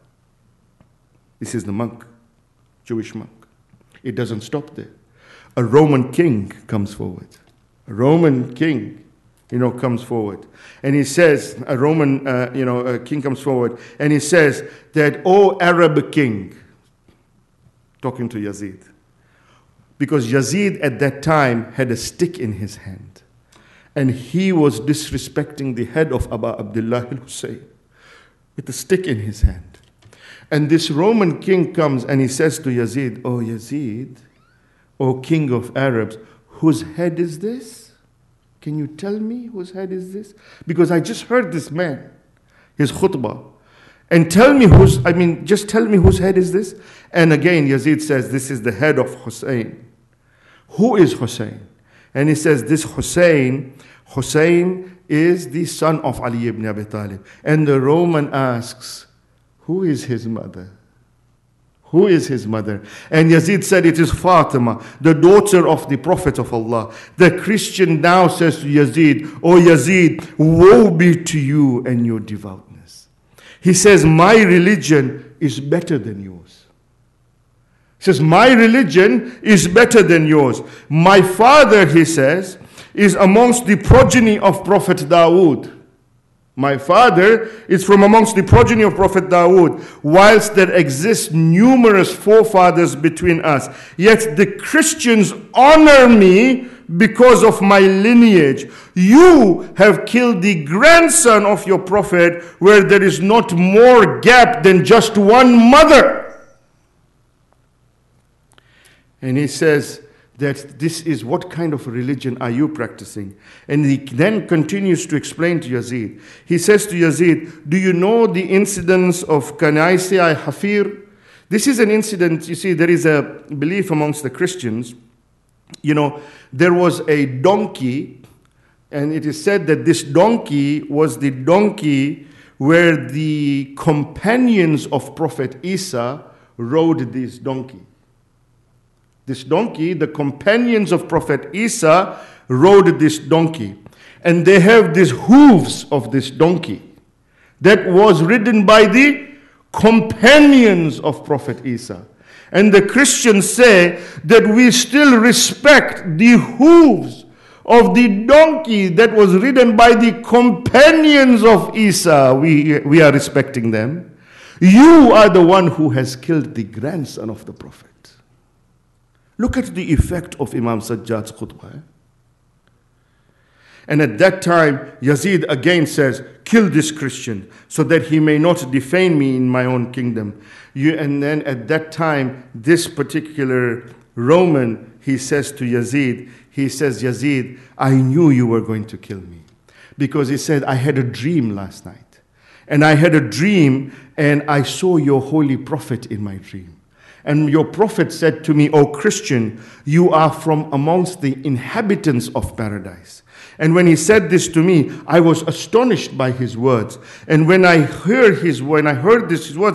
This is the monk, Jewish monk. It doesn't stop there. A Roman king comes forward. A Roman king, comes forward. And he says, a Roman, a king comes forward, and he says that, O Arab king, talking to Yazid, because Yazid at that time had a stick in his hand. And he was disrespecting the head of Abu Abdullah al-Hussein with a stick in his hand. And this Roman king comes and he says to Yazid, O Yazid, O king of Arabs, whose head is this? Can you tell me whose head is this? Because I just heard this man, his khutbah. And just tell me whose head is this? And again, Yazid says, this is the head of Hussein. Who is Hussein? And he says, this Hussein is the son of Ali ibn Abi Talib. And the Roman asks, who is his mother? Who is his mother? And Yazid said, it is Fatima, the daughter of the Prophet of Allah. The Christian now says to Yazid, O Yazid, woe be to you and your devoutness. He says, my religion is better than yours. He says, my religion is better than yours. My father, he says, is amongst the progeny of Prophet Dawood. My father is from amongst the progeny of Prophet Dawood, whilst there exist numerous forefathers between us. Yet the Christians honor me because of my lineage. You have killed the grandson of your prophet, where there is not more gap than just one mother. And he says that this is, what kind of religion are you practicing? And he then continues to explain to Yazid. He says to Yazid, do you know the incidents of Kanaisi Hafir? This is an incident, you see, there is a belief amongst the Christians. You know, there was a donkey, and it is said that this donkey was the donkey where the companions of Prophet Isa rode this donkey. This donkey, the companions of Prophet Isa rode this donkey. And they have these hooves of this donkey that was ridden by the companions of Prophet Isa. And the Christians say that we still respect the hooves of the donkey that was ridden by the companions of Isa. We are respecting them. You are the one who has killed the grandson of the Prophet. Look at the effect of Imam Sajjad's khutbah. And at that time, Yazid again says, kill this Christian so that he may not defame me in my own kingdom. And then at that time, this particular Roman, he says to Yazid, he says, Yazid, I knew you were going to kill me. Because he said, I had a dream last night. And I had a dream and I saw your holy prophet in my dream. And your prophet said to me, O Christian, you are from amongst the inhabitants of paradise. And when he said this to me, I was astonished by his words. And when I heard his words,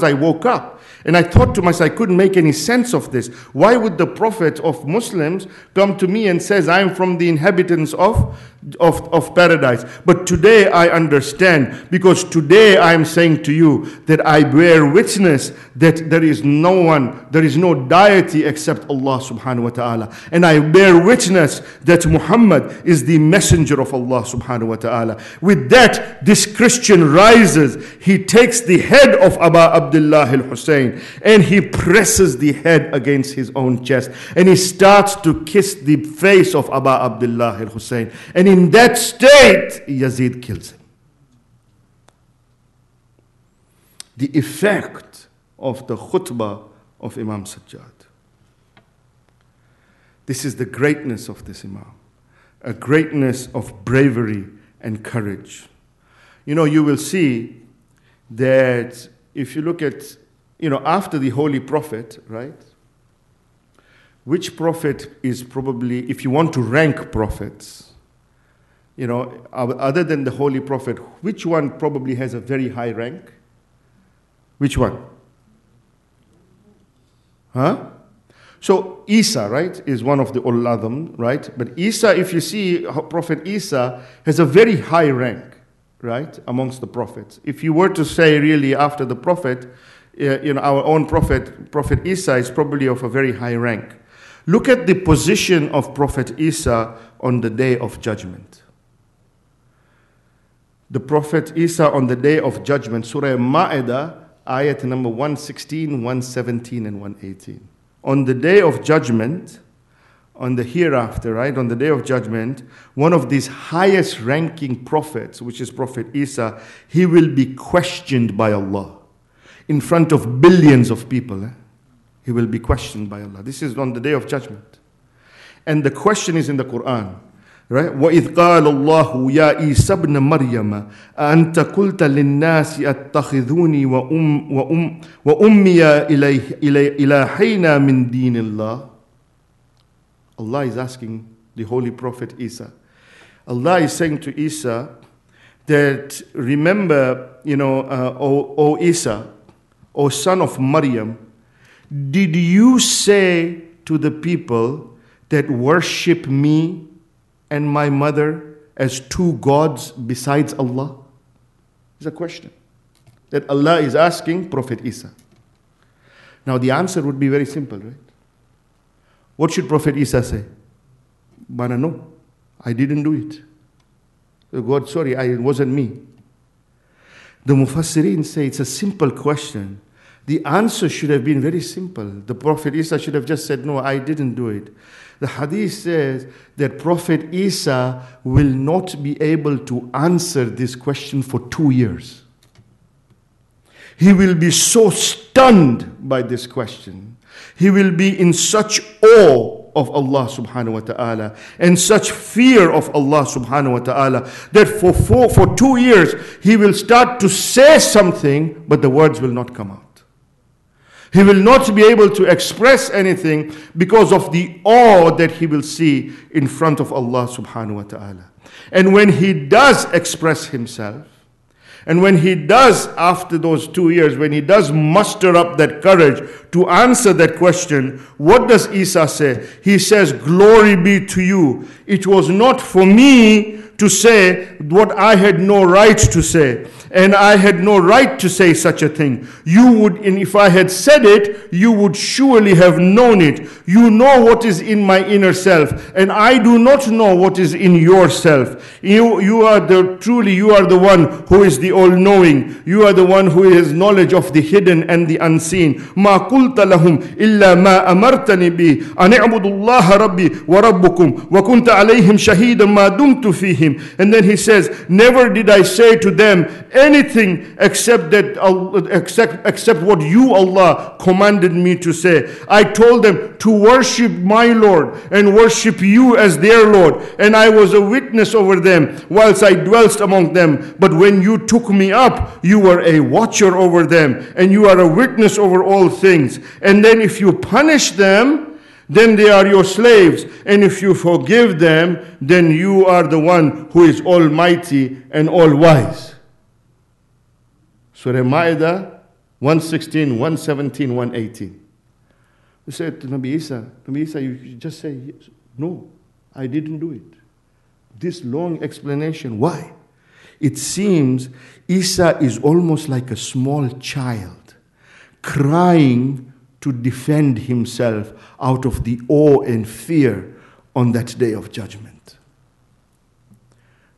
I woke up. And I thought to myself, I couldn't make any sense of this. Why would the prophet of Muslims come to me and says, I am from the inhabitants of paradise? But today I understand, because today I am saying to you that I bear witness that there is no deity except Allah subhanahu wa ta'ala. And I bear witness that Muhammad is the messenger of Allah subhanahu wa ta'ala. With that, this Christian rises. He takes the head of Abu Abdullah al-Hussein and he presses the head against his own chest. And he starts to kiss the face of Abu Abdullah al-Hussein. And in that state, Yazid kills him. The effect of the khutbah of Imam Sajjad. This is the greatness of this Imam. A greatness of bravery and courage. You know, you will see that if you look at, after the Holy Prophet, right? Which prophet is probably, if you want to rank prophets, other than the Holy Prophet, which one probably has a very high rank? Which one? Huh? So Isa, right, is one of the Ul Adham, right? But Isa, if you see, Prophet Isa has a very high rank, right, amongst the prophets. If you were to say really after the Prophet, our own Prophet Isa is probably of a very high rank. Look at the position of Prophet Isa on the Day of Judgment. The Prophet Isa on the Day of Judgment, Surah Ma'idah, ayat number 116, 117, and 118. On the Day of Judgment, on the hereafter, right, on the Day of Judgment, one of these highest ranking prophets, which is Prophet Isa, he will be questioned by Allah. In front of billions of people, he will be questioned by Allah. This is on the Day of Judgment. And the question is in the Quran, right? وَإِذْ قَالَ اللَّهُ يَا عِيسَى ابْنَ مَرْيَمَ أَأَنْتَ قُلْتَ لِلنَّاسِ أَتَّخِذُونِي وَأُمِّيَ إِلَٰهَيْنَا مِنْ دِينِ اللَّهِ. Allah is asking the Holy Prophet Isa. Allah is saying to Isa that, remember, O Isa, O son of Maryam, did you say to the people that worship me and my mother as two gods besides Allah? It's a question that Allah is asking Prophet Isa. Now the answer would be very simple, right? What should Prophet Isa say? Bana, no, I didn't do it. God, sorry, it wasn't me. The Mufassirin say it's a simple question The answer should have been very simple. The Prophet Isa should have just said, no, I didn't do it. The hadith says that Prophet Isa will not be able to answer this question for 2 years. He will be so stunned by this question. He will be in such awe of Allah subhanahu wa ta'ala and such fear of Allah subhanahu wa ta'ala that for 2 years he will start to say something, but the words will not come out. He will not be able to express anything because of the awe that he will see in front of Allah subhanahu wa ta'ala. And when he does express himself, and when he does, after those 2 years, when he does muster up that courage to answer that question, what does Isa say? He says, glory be to you. It was not for me to say what I had no right to say. And I had no right to say such a thing. You would, and if I had said it, you would surely have known it. You know what is in my inner self, and I do not know what is in yourself. You are the one who is the all-knowing. You are the one who has knowledge of the hidden and the unseen. ما قلت لهم إلا ما أمرتني به أن اعبدوا الله ربي وربكم وكنت عليهم شهيدا ما دمت فيهم. And then he says, never did I say to them anything except what you, Allah, commanded me to say. I told them to worship my Lord and worship you as their Lord, and I was a witness over them whilst I dwelt among them. But when you took me up, you were a watcher over them, and you are a witness over all things. And then if you punish them, then they are your slaves, and if you forgive them, then you are the one who is almighty and all-wise. Surah Ma'idah 116, 117, 118. We said to Nabi Isa, you just say, no, I didn't do it. This long explanation, why? It seems Isa is almost like a small child crying to defend himself out of the awe and fear on that day of judgment.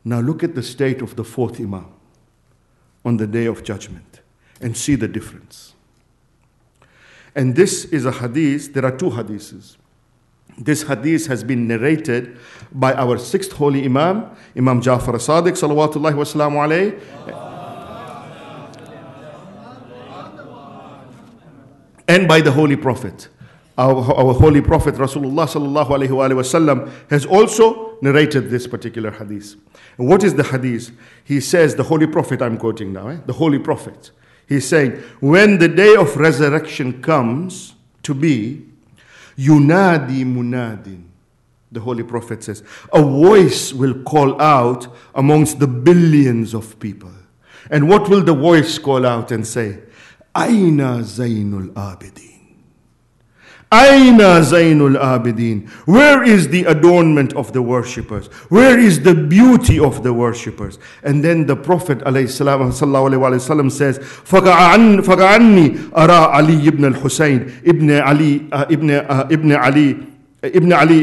Now look at the state of the fourth Imam on the day of judgment and see the difference. And this is a hadith, there are two hadiths. This hadith has been narrated by our sixth holy Imam, Imam Ja'far as-Sadiq, salawatullahi wa salamu alayhi, and by the Holy Prophet. Our Holy Prophet Rasulullah sallallahu alayhi wa sallam has also narrated this particular hadith. And what is the hadith? He says, the Holy Prophet I'm quoting now, the Holy Prophet. He's saying, when the day of resurrection comes to be, yunadi munadin. The Holy Prophet says, a voice will call out amongst the billions of people. And what will the voice call out and say? Aina Zainul Abidin. Aina Zainul Abidin. Where is the adornment of the worshippers? Where is the beauty of the worshippers? And then the Prophet ﷺ says, فَقَعَنِّي أَرَى Ali ibn al-Hussein ibn Ali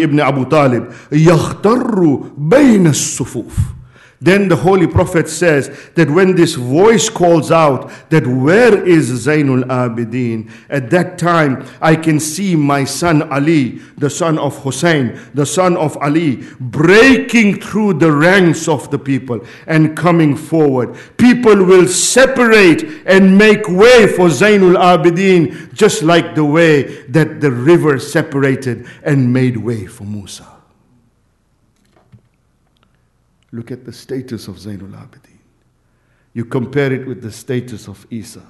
ibn Abu Talib يَخْتَرُّ بَيْنَ الصُّفُوفِ. Then the Holy Prophet says that when this voice calls out that where is Zainul Abidin, at that time I can see my son Ali, the son of Hussein, the son of Ali, breaking through the ranks of the people and coming forward. People will separate and make way for Zainul Abidin, just like the way that the river separated and made way for Musa. Look at the status of Zainul Abidin. You compare it with the status of Isa.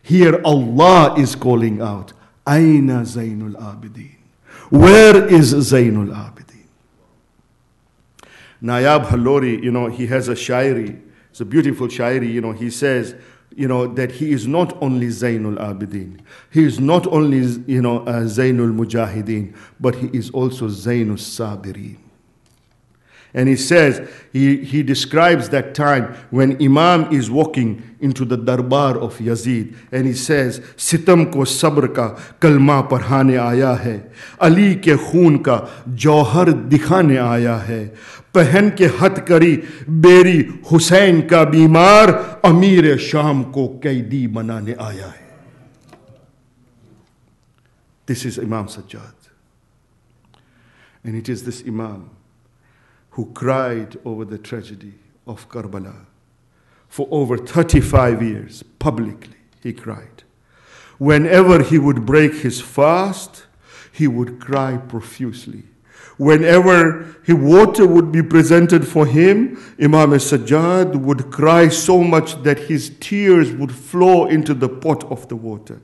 Here Allah is calling out, Aina Zainul Abidin. Where is Zainul Abidin? Nayab Halori, he has a shairi. It's a beautiful shairi. He says, that he is not only Zainul Abidin. He is not only, Zainul Mujahideen, but he is also Zainul Sabirin. And he says, he describes that time when Imam is walking into the darbar of Yazid. And he says, Sitam ko sabr ka kalma parhane aaya hai. Ali ke khoon ka jauhar dikhane aaya hai. Pehen ke hat kari beri Hussein ka bimar Amir Sham ko kaidi banane aaya hai. This is Imam Sajjad. And it is this Imam who cried over the tragedy of Karbala. For over 35 years, publicly, he cried. Whenever he would break his fast, he would cry profusely. Whenever water would be presented for him, Imam Sajjad would cry so much that his tears would flow into the pot of the water.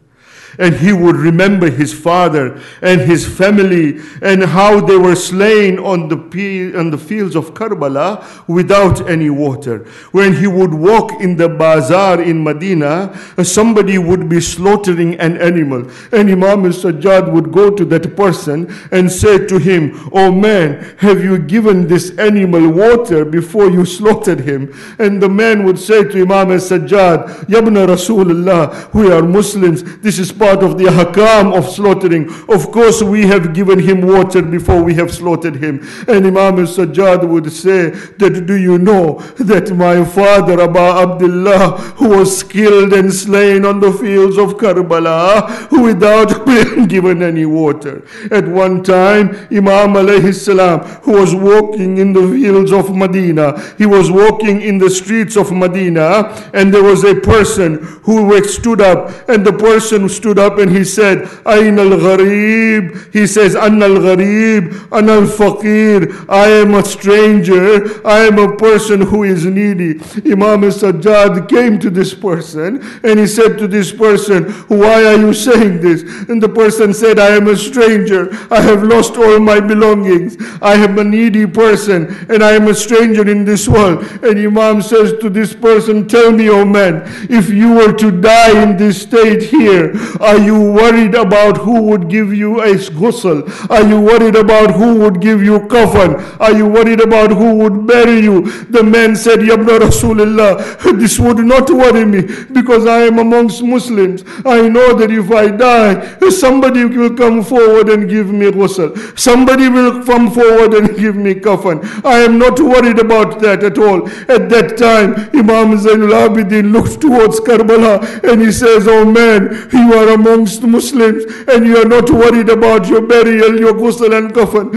And he would remember his father and his family and how they were slain on the fields of Karbala without any water. When he would walk in the bazaar in Medina, somebody would be slaughtering an animal. And Imam Sajjad would go to that person and say to him, "Oh man, have you given this animal water before you slaughtered him?" And the man would say to Imam Sajjad, "Yabna Rasulullah, we are Muslims. This is part of the ahkam of slaughtering. Of course we have given him water before we have slaughtered him." And Imam Sajjad would say that, "Do you know that my father Abu Abdullah, who was killed and slain on the fields of Karbala without being given any water?" At one time, Imam alayhi salam, who was walking in the fields of Medina, he was walking in the streets of Medina, and there was a person who stood up, and the person stood up and he said, "Ayn al-gharib?" He says, "Anna al-gharib, Anna al-faqir." I am a stranger, I am a person who is needy. Imam Sajjad came to this person and he said to this person, "Why are you saying this?" And the person said, "I am a stranger, I have lost all my belongings, I am a needy person and I am a stranger in this world." And Imam says to this person, "Tell me, O man, if you were to die in this state here, are you worried about who would give you a ghusl? Are you worried about who would give you kafan? Are you worried about who would bury you?" The man said, "Yabna Rasulullah, this would not worry me because I am amongst Muslims. I know that if I die, somebody will come forward and give me ghusl. Somebody will come forward and give me kafan. I am not worried about that at all." At that time, Imam Zainul Abidin looks towards Karbala and he says, "Oh man, you are amongst Muslims and you are not worried about your burial, your ghusl and kafan."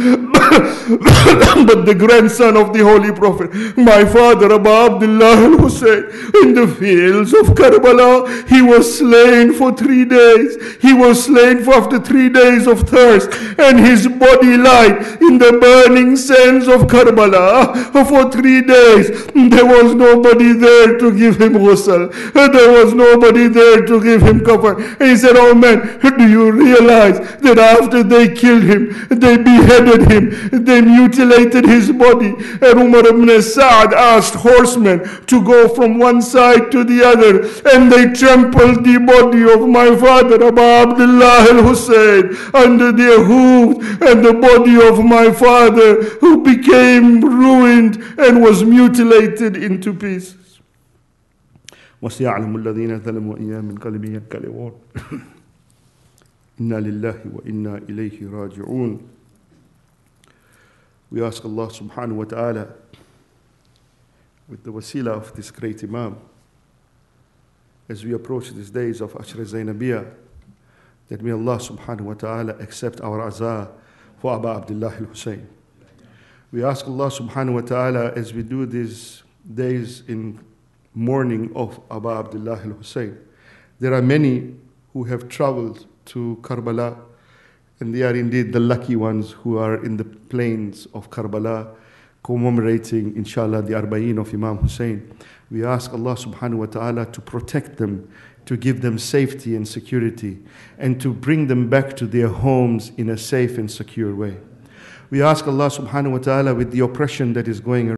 But the grandson of the Holy Prophet, my father Abu Abdullah al-Hussein, in the fields of Karbala, he was slain for 3 days. He was slain for after 3 days of thirst, and his body lied in the burning sands of Karbala for 3 days. There was nobody there to give him ghusl. There was nobody there to give him kafan. And he said, "Oh man, do you realize that after they killed him, they beheaded him, they mutilated his body?" And Umar ibn Sa'd asked horsemen to go from one side to the other, and they trampled the body of my father Abu Abdullah al-Hussein under their hooves, and the body of my father, who became ruined and was mutilated into pieces. وَسَيَعْلَمُ الَّذِينَ ظَلَمُوا أَيَّامَ قَلِبٍ يَنقَلِبُونَ إِنَّا لِلَّهِ وَإِنَّا إِلَيْهِ رَاجِعُونَ. We ask Allah subhanahu wa ta'ala, with the wasila of this great Imam, as we approach these days of Ashra Zainabiya, that may Allah subhanahu wa ta'ala accept our azah for Abu Abdullah al-Hussein. We ask Allah subhanahu wa ta'ala, as we do these days in mourning of Abu Abdullah al-Hussein, there are many who have traveled to Karbala, and they are indeed the lucky ones who are in the plains of Karbala commemorating, inshallah, the Arba'een of Imam Hussein. We ask Allah subhanahu wa ta'ala to protect them, to give them safety and security, and to bring them back to their homes in a safe and secure way. We ask Allah subhanahu wa ta'ala, with the oppression that is going